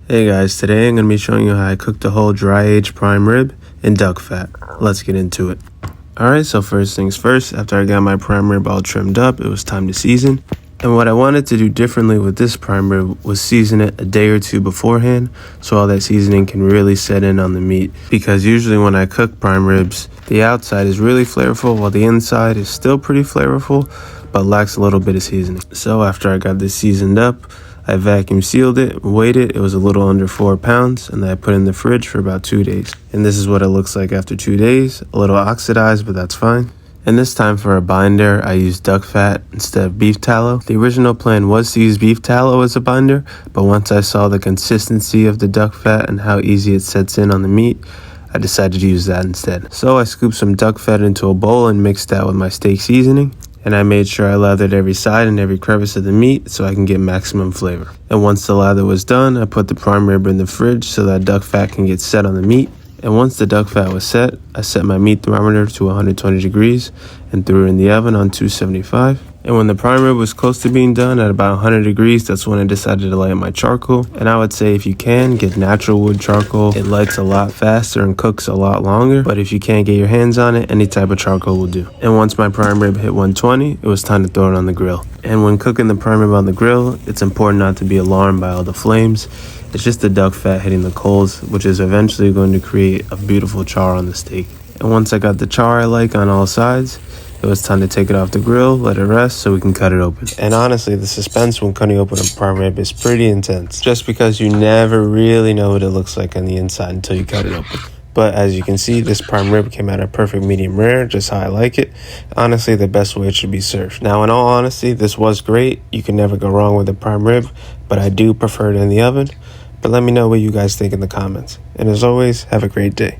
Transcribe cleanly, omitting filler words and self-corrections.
Hey guys, today I'm going to be showing you how I cooked a whole dry aged prime rib in duck fat. Let's get into it. Alright, so first things first, after I got my prime rib all trimmed up, it was time to season. And what I wanted to do differently with this prime rib was season it a day or two beforehand so all that seasoning can really set in on the meat. Because usually when I cook prime ribs, the outside is really flavorful while the inside is still pretty flavorful but lacks a little bit of seasoning. So after I got this seasoned up, I vacuum sealed it, weighed it, it was a little under 4 pounds, and then I put it in the fridge for about 2 days. And this is what it looks like after 2 days, a little oxidized, but that's fine. And this time for a binder, I used duck fat instead of beef tallow. The original plan was to use beef tallow as a binder, but once I saw the consistency of the duck fat and how easy it sets in on the meat, I decided to use that instead. So I scooped some duck fat into a bowl and mixed that with my steak seasoning. And I made sure I lathered every side and every crevice of the meat so I can get maximum flavor. And once the lather was done, I put the prime rib in the fridge so that duck fat can get set on the meat. And once the duck fat was set, I set my meat thermometer to 120 degrees and threw it in the oven on 275. And when the prime rib was close to being done at about 100 degrees, that's when I decided to light my charcoal. And I would say if you can, get natural wood charcoal. It lights a lot faster and cooks a lot longer. But if you can't get your hands on it, any type of charcoal will do. And once my prime rib hit 120, it was time to throw it on the grill. And when cooking the prime rib on the grill, it's important not to be alarmed by all the flames. It's just the duck fat hitting the coals, which is eventually going to create a beautiful char on the steak. And once I got the char I like on all sides, it was time to take it off the grill, let it rest so we can cut it open. And honestly, the suspense when cutting open a prime rib is pretty intense, just because you never really know what it looks like on the inside until you cut it open. But as you can see, this prime rib came out a perfect medium rare, just how I like it. Honestly, the best way it should be served. Now, in all honesty, this was great. You can never go wrong with a prime rib, but I do prefer it in the oven. But let me know what you guys think in the comments. And as always, have a great day.